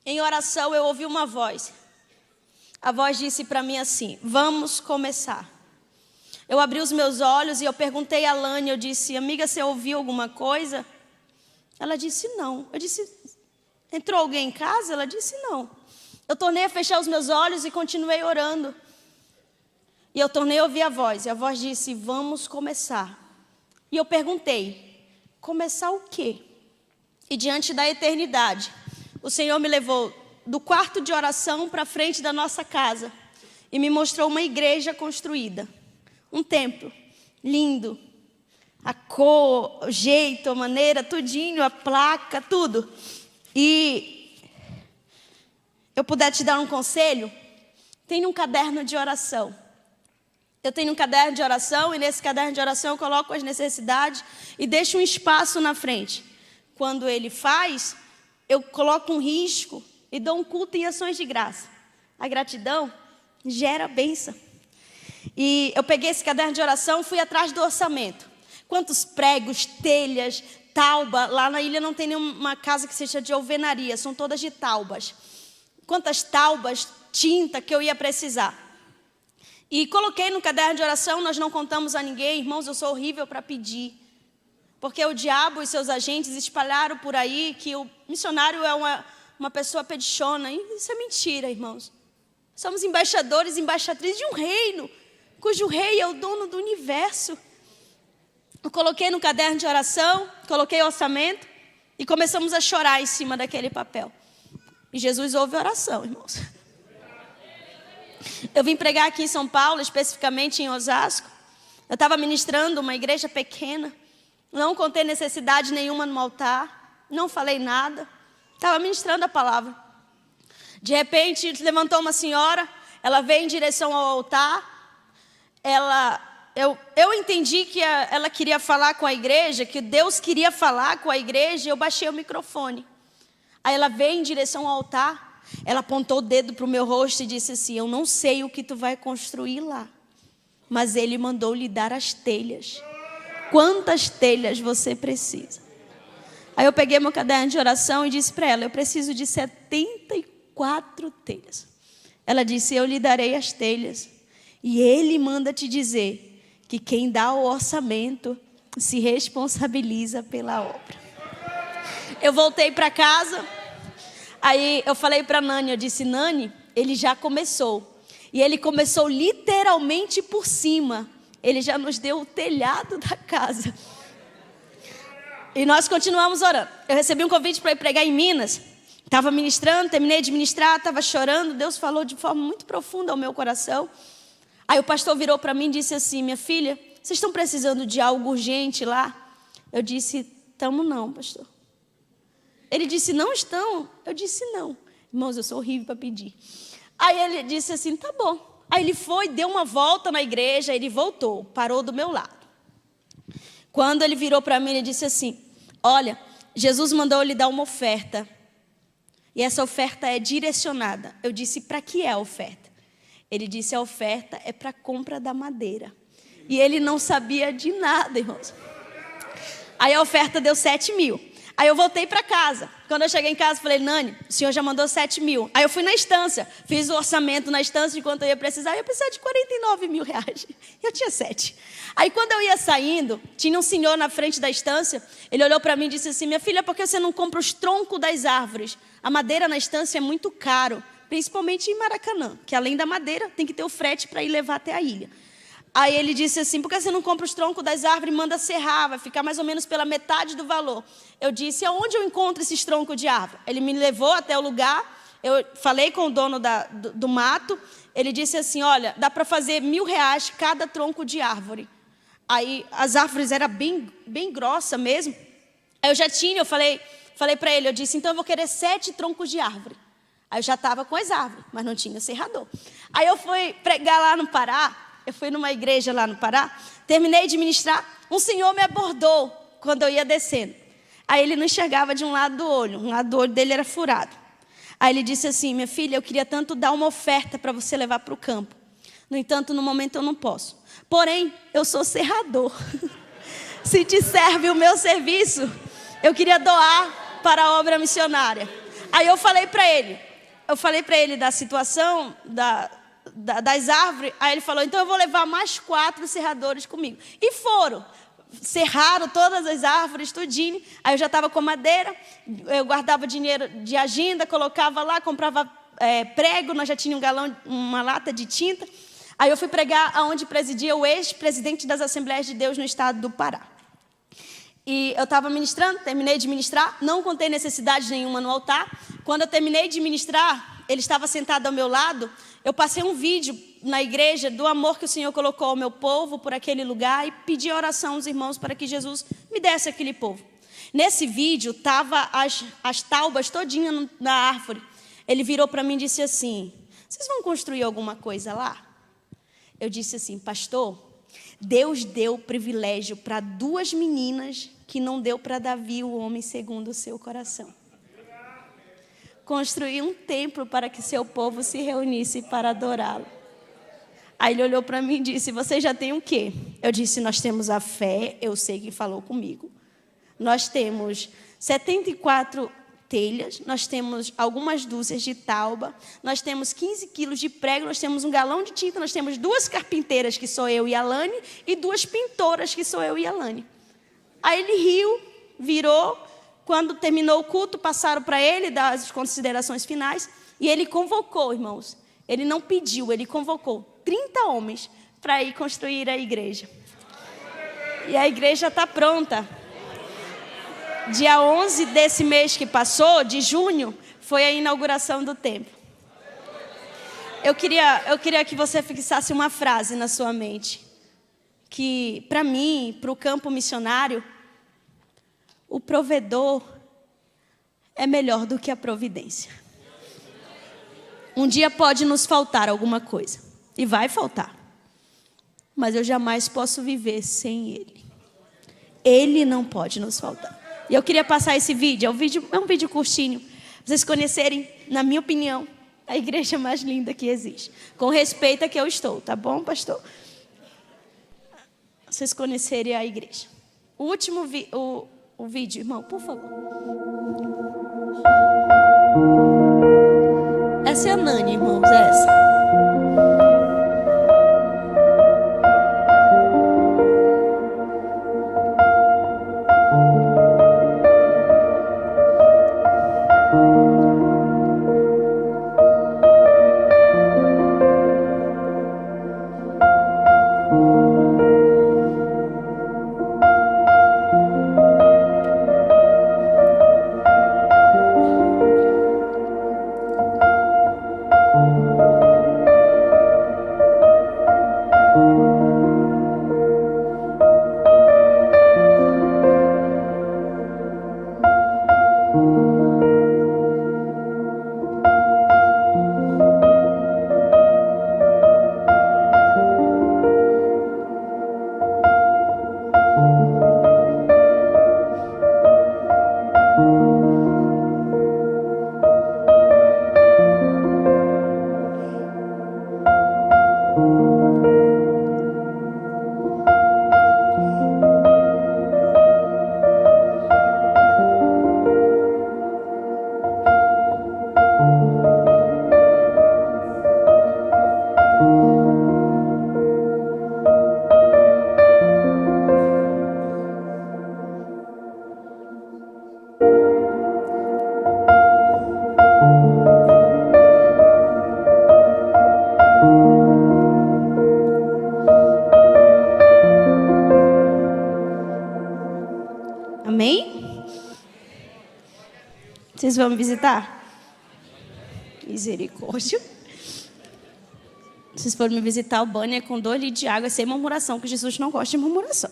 em oração eu ouvi uma voz. A voz disse para mim assim: vamos começar. Eu abri os meus olhos e eu perguntei a Lani, eu disse: amiga, você ouviu alguma coisa? Ela disse: não. Eu disse: entrou alguém em casa? Ela disse: não. Eu tornei a fechar os meus olhos e continuei orando. E eu tornei a ouvir a voz. E a voz disse: vamos começar. E eu perguntei: começar o quê? E diante da eternidade, o Senhor me levou do quarto de oração para frente da nossa casa e me mostrou uma igreja construída. Um templo lindo, a cor, o jeito, a maneira, tudinho, a placa, tudo. E eu puder te dar um conselho, tenha um caderno de oração. Eu tenho um caderno de oração e nesse caderno de oração eu coloco as necessidades e deixo um espaço na frente. Quando ele faz, eu coloco um risco e dou um culto em ações de graça. A gratidão gera bênção. E eu peguei esse caderno de oração, fui atrás do orçamento. Quantos pregos, telhas, tauba. Lá na ilha não tem nenhuma casa que seja de alvenaria, são todas de taubas. Quantas taubas, tinta que eu ia precisar. E coloquei no caderno de oração, nós não contamos a ninguém. Irmãos, eu sou horrível para pedir. Porque o diabo e seus agentes espalharam por aí que o missionário é uma pessoa pedichona. E isso é mentira, irmãos. Somos embaixadores e embaixatrizes de um reino, cujo rei é o dono do universo. Eu coloquei no caderno de oração, coloquei o orçamento e começamos a chorar em cima daquele papel. E Jesus ouve a oração, irmãos. Eu vim pregar aqui em São Paulo, especificamente em Osasco. Eu estava ministrando uma igreja pequena. Não contei necessidade nenhuma no altar. Não falei nada. Estava ministrando a palavra. De repente, levantou uma senhora. Ela veio em direção ao altar. Eu entendi que ela queria falar com a igreja, que Deus queria falar com a igreja, e eu baixei o microfone. Aí ela veio em direção ao altar, ela apontou o dedo para o meu rosto e disse assim: eu não sei o que tu vai construir lá, mas Ele mandou lhe dar as telhas. Quantas telhas você precisa? Aí eu peguei meu caderno de oração e disse para ela: eu preciso de 74 telhas. Ela disse: eu lhe darei as telhas. E Ele manda te dizer que quem dá o orçamento se responsabiliza pela obra. Eu voltei para casa, aí eu falei para Nani, eu disse: Nani, ele já começou. E ele começou literalmente por cima. Ele já nos deu o telhado da casa. E nós continuamos orando. Eu recebi um convite para ir pregar em Minas. Estava ministrando, terminei de ministrar, estava chorando. Deus falou de forma muito profunda ao meu coração. Aí o pastor virou para mim e disse assim: minha filha, vocês estão precisando de algo urgente lá? Eu disse: estamos não, pastor. Ele disse: não estão? Eu disse: não. Irmãos, eu sou horrível para pedir. Aí ele disse assim: tá bom. Aí ele foi, deu uma volta na igreja, ele voltou, parou do meu lado. Quando ele virou para mim, ele disse assim: olha, Jesus mandou eu lhe dar uma oferta. E essa oferta é direcionada. Eu disse: para que é a oferta? Ele disse, a oferta é para compra da madeira. E ele não sabia de nada, irmãos. Aí a oferta deu 7 mil. Aí eu voltei para casa. Quando eu cheguei em casa, falei, Nani, o senhor já mandou 7 mil. Aí eu fui na estância, fiz o orçamento na estância de quanto eu ia precisar. Eu ia precisar de 49 mil reais. Eu tinha 7. Aí quando eu ia saindo, tinha um senhor na frente da estância. Ele olhou para mim e disse assim, minha filha, por que você não compra os troncos das árvores? A madeira na estância é muito caro, principalmente em Maracanã, que além da madeira, tem que ter o frete para ir levar até a ilha. Aí ele disse assim, por que você não compra os troncos das árvores e manda serrar? Vai ficar mais ou menos pela metade do valor. Eu disse, aonde eu encontro esses troncos de árvore? Ele me levou até o lugar, eu falei com o dono do mato, ele disse assim, olha, dá para fazer R$1.000 cada tronco de árvore. Aí as árvores eram bem grossas mesmo. Aí eu falei para ele, eu disse, então eu vou querer 7 troncos de árvore. Aí eu já estava com as árvores, mas não tinha serrador. Aí eu fui pregar lá no Pará. Eu fui numa igreja lá no Pará, terminei de ministrar, um senhor me abordou quando eu ia descendo. Aí ele não enxergava de um lado do olho dele era furado. Aí ele disse assim, minha filha, eu queria tanto dar uma oferta para você levar para o campo. No entanto, no momento eu não posso. Porém, eu sou serrador. Se te serve o meu serviço, eu queria doar para a obra missionária. Aí eu falei para ele da situação, das árvores. Aí ele falou, então eu vou levar mais 4 serradores comigo. E foram, serraram todas as árvores, tudinho. Aí eu já estava com madeira, eu guardava dinheiro de agenda, colocava lá, comprava prego, nós já tínhamos uma lata de tinta. Aí eu fui pregar aonde presidia o ex-presidente das Assembleias de Deus no estado do Pará. E eu estava ministrando, terminei de ministrar, não contei necessidade nenhuma no altar. Quando eu terminei de ministrar, ele estava sentado ao meu lado. Eu passei um vídeo na igreja do amor que o Senhor colocou ao meu povo por aquele lugar e pedi a oração aos irmãos para que Jesus me desse aquele povo. Nesse vídeo, estava as taubas todinhas na árvore. Ele virou para mim e disse assim, vocês vão construir alguma coisa lá? Eu disse assim, pastor, Deus deu privilégio para 2 meninas que não deu para Davi, o homem segundo o seu coração. Construir um templo para que seu povo se reunisse para adorá-lo. Aí ele olhou para mim e disse, você já tem o quê? Eu disse, nós temos a fé, eu sei que falou comigo. Nós temos 74 telhas, nós temos algumas dúzias de tauba, nós temos 15 quilos de prego, nós temos um galão de tinta, nós temos 2 carpinteiras, que sou eu e a Lani, e 2 pintoras, que sou eu e a Lani. Aí ele riu, virou. Quando terminou o culto, passaram para ele dar as considerações finais. E ele convocou, irmãos. Ele não pediu, ele convocou 30 homens para ir construir a igreja. E a igreja está pronta. Dia 11 desse mês que passou, de junho, foi a inauguração do templo. Eu queria que você fixasse uma frase na sua mente. Que, para mim, para o campo missionário, o provedor é melhor do que a providência. Um dia pode nos faltar alguma coisa. E vai faltar. Mas eu jamais posso viver sem Ele. Ele não pode nos faltar. E eu queria passar esse vídeo. É um vídeo curtinho. Pra vocês conhecerem, na minha opinião, a igreja mais linda que existe. Com respeito a que eu estou. Tá bom, pastor? Vocês conhecerem a igreja. O último o vídeo, irmão, por favor. Essa é a Nani, irmãos, essa. Vocês vão me visitar? Misericórdia. Vocês forem me visitar, o banho é com 2 litros de água, sem murmuração, que Jesus não gosta de murmuração.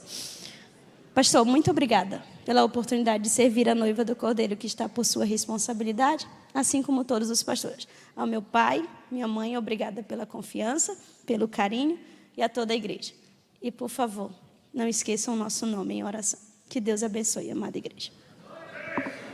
Pastor, muito obrigada pela oportunidade de servir a noiva do Cordeiro, que está por sua responsabilidade, assim como todos os pastores. Ao meu pai, minha mãe, obrigada pela confiança, pelo carinho, e a toda a igreja. E, por favor, não esqueçam o nosso nome em oração. Que Deus abençoe, amada igreja.